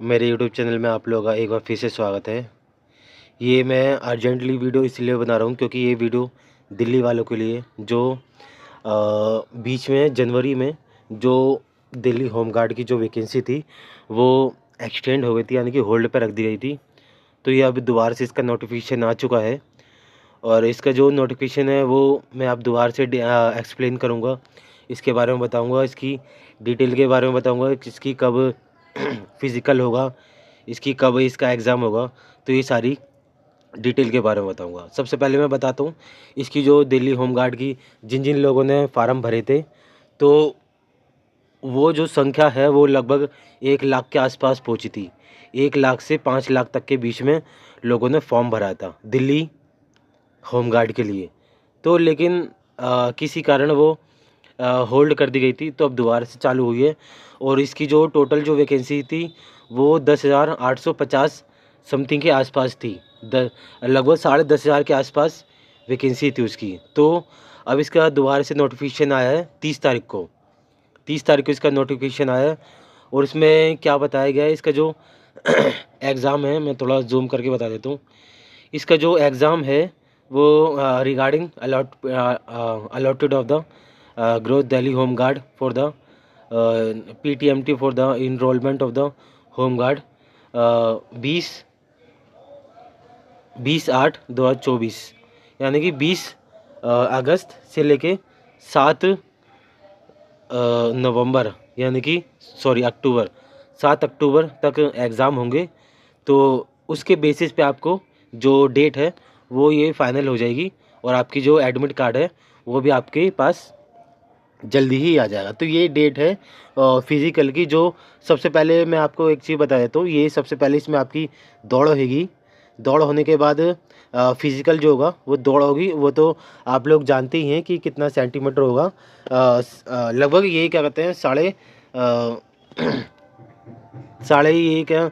मेरे YouTube channel में आप लोगों का एक बार फिर से स्वागत है। ये मैं अर्जेंटली वीडियो इसलिए बना रहा हूँ क्योंकि ये वीडियो दिल्ली वालों के लिए जो बीच में जनवरी में जो दिल्ली होम गार्ड की जो वैकेंसी थी वो एक्सटेंड हो गई थी, यानी कि होल्ड पर रख दी गई थी। तो ये अब दोबारा से इसका नोटिफिकेशन आ चुका है और इसका जो नोटिफिकेशन है वो मैं अब दोबारा से एक्सप्लेन करूँगा, इसके बारे में बताऊँगा, इसकी डिटेल के बारे में बताऊँगा, इसकी कब फिज़िकल होगा, इसकी कब इसका एग्ज़ाम होगा। तो ये सारी डिटेल के बारे में बताऊँगा। सबसे पहले मैं बताता हूँ इसकी जो दिल्ली होम गार्ड की जिन जिन लोगों ने फ़ार्म भरे थे, तो वो जो संख्या है वो लगभग 1 लाख के आसपास पहुँची थी। 1 लाख से 5 लाख तक के बीच में लोगों ने फॉर्म भरा था दिल्ली होम गार्ड के लिए। तो लेकिन किसी कारण वो होल्ड कर दी गई थी, तो अब दोबारा से चालू हुई है और इसकी जो टोटल जो वैकेंसी थी वो 10,850 समथिंग के आसपास थी। लगभग 10,500 के आसपास वैकेंसी थी उसकी। तो अब इसका दोबारा से नोटिफिकेशन आया है 30 तारीख को। 30 तारीख को इसका नोटिफिकेशन आया है और इसमें क्या बताया गया है, इसका जो एग्ज़ाम है, मैं थोड़ा जूम करके बता देता हूँ। इसका जो एग्ज़ाम है वो regarding allotted of the growth Delhi Home Guard for the PTMT for the enrollment of the Home Guard 20/8/2024, यानी कि 20 अगस्त से लेके 7 नवंबर यानी कि अक्टूबर 7 अक्टूबर तक एग्ज़ाम होंगे। तो उसके बेसिस पे आपको जो डेट है वो ये फाइनल हो जाएगी और आपकी जो एडमिट कार्ड है वो भी आपके पास जल्दी ही आ जाएगा। तो ये डेट है फिज़िकल की। जो सबसे पहले मैं आपको एक चीज़ बता देता हूँ, ये सबसे पहले इसमें आपकी दौड़ होगी। दौड़ होने के बाद फिज़िकल जो होगा वो दौड़ होगी, वो तो आप लोग जानते ही हैं कि कितना सेंटीमीटर होगा। लगभग ये क्या कहते हैं साढ़े ये क्या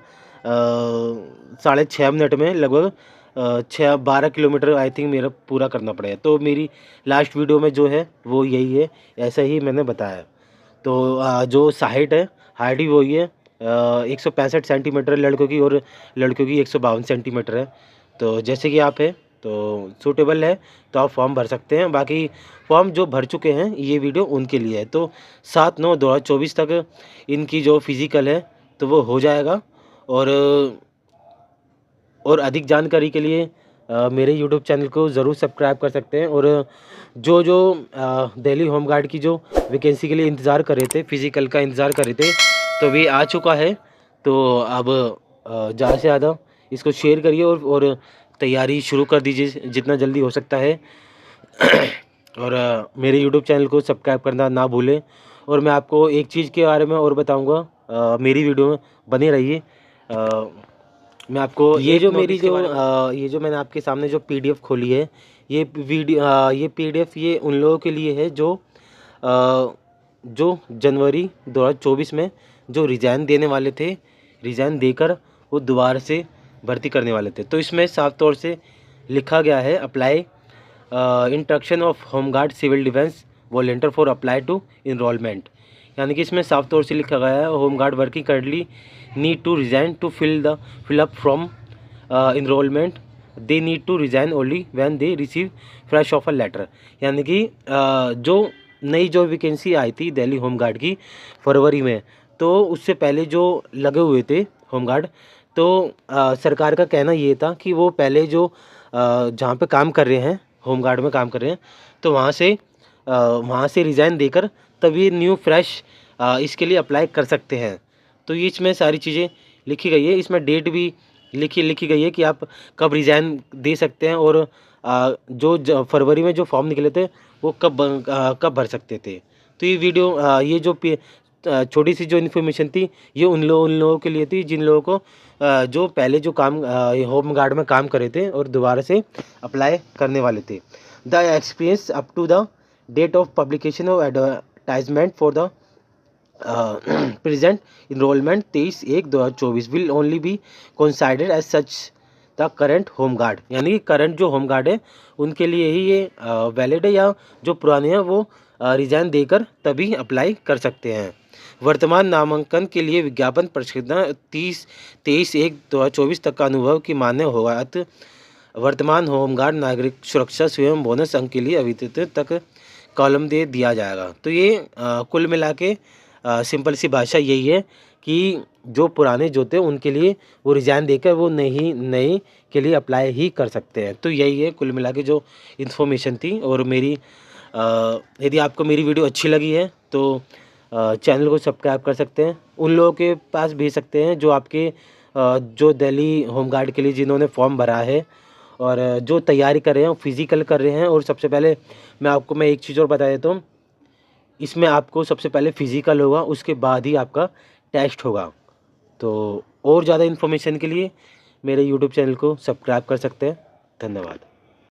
6.5 मिनट में लगभग 12 किलोमीटर आई थिंक मेरा पूरा करना पड़ेगा। तो मेरी लास्ट वीडियो में जो है वो यही है, ऐसा ही मैंने बताया। तो जो हाइट ही वही है, 165 सेंटीमीटर लड़कों की और लड़कियों की 152 सेंटीमीटर है। तो जैसे कि आप है तो सूटेबल है तो आप फॉर्म भर सकते हैं। बाकी फॉर्म जो भर चुके हैं ये वीडियो उनके लिए है। तो 7/9/2024 तक इनकी जो फिज़िकल है तो वो हो जाएगा। और अधिक जानकारी के लिए मेरे यूट्यूब चैनल को ज़रूर सब्सक्राइब कर सकते हैं। और जो जो दिल्ली होम गार्ड की जो वैकेंसी के लिए इंतज़ार कर रहे थे, फिज़िकल का इंतज़ार कर रहे थे, तो भी आ चुका है। तो अब ज़्यादा से ज़्यादा इसको शेयर करिए और तैयारी शुरू कर दीजिए जितना जल्दी हो सकता है। और मेरे यूट्यूब चैनल को सब्सक्राइब करना ना भूलें। और मैं आपको एक चीज़ के बारे में और बताऊंगा, मेरी वीडियो में बने रहिए। मैं आपको ये जो मैंने आपके सामने जो पीडीएफ खोली है, ये पीडीएफ ये उन लोगों के लिए है जो जनवरी 2024 में जो रिज़ाइन देने वाले थे, रिज़ाइन देकर वो दोबारा से भर्ती करने वाले थे। तो इसमें साफ तौर से लिखा गया है apply instruction of home guard civil defence volunteer for apply to enrolment, यानी कि इसमें साफ तौर से लिखा गया है home guard working currently need to resign to fill up from enrolment, they need to resign only when they receive fresh offer letter. यानी कि जो नई जो वैकेंसी आई थी दिल्ली होम गार्ड की फरवरी में, तो उससे पहले जो लगे हुए थे होम गार्ड, तो सरकार का कहना ये था कि वो पहले जो जहाँ पे काम कर रहे हैं, होम गार्ड में काम कर रहे हैं, तो वहाँ से रिज़ाइन देकर तभी न्यू फ्रेश इसके लिए अप्लाई कर सकते हैं। तो ये इसमें सारी चीज़ें लिखी गई है, इसमें डेट भी लिखी गई है कि आप कब रिज़ाइन दे सकते हैं और जो फरवरी में जो फॉर्म निकले थे वो कब भर सकते थे। तो ये वीडियो ये जो छोटी सी जो इन्फॉर्मेशन थी ये उन लोगों के लिए थी जिन लोगों को जो पहले जो काम होम गार्ड में काम करे थे और दोबारा से अप्लाई करने वाले थे। The experience up to the date of publication of advertisement for the present enrolment 23/1/2024 will only be considered as such the current home guard, यानी कि करंट जो होम गार्ड है उनके लिए ही ये वैलिड है, या जो पुराने हैं वो रिज़ाइन देकर तभी अप्लाई कर सकते हैं। वर्तमान नामांकन के लिए विज्ञापन प्रशिक्षण 23/1/2024 तक का अनुभव की मान्य होगा। अतः वर्तमान होमगार्ड नागरिक सुरक्षा स्वयं बोनस अंक के लिए अविदित तक कॉलम दे दिया जाएगा। तो ये कुल मिला के सिंपल सी भाषा यही है कि जो पुराने जो थे उनके लिए वो रिज़ाइन देकर वो नई के लिए अप्लाई ही कर सकते हैं। तो यही है कुल मिला के जो इन्फॉर्मेशन थी। और मेरी यदि आपको मेरी वीडियो अच्छी लगी है तो चैनल को सब्सक्राइब कर सकते हैं, उन लोगों के पास भेज सकते हैं जो आपके जो दिल्ली होमगार्ड के लिए जिन्होंने फॉर्म भरा है और जो तैयारी कर रहे हैं, फिज़िकल कर रहे हैं। और सबसे पहले मैं एक चीज़ और बता देता हूँ, इसमें आपको सबसे पहले फिज़िकल होगा, उसके बाद ही आपका टेस्ट होगा। तो और ज़्यादा इन्फॉर्मेशन के लिए मेरे यूट्यूब चैनल को सब्सक्राइब कर सकते हैं। धन्यवाद।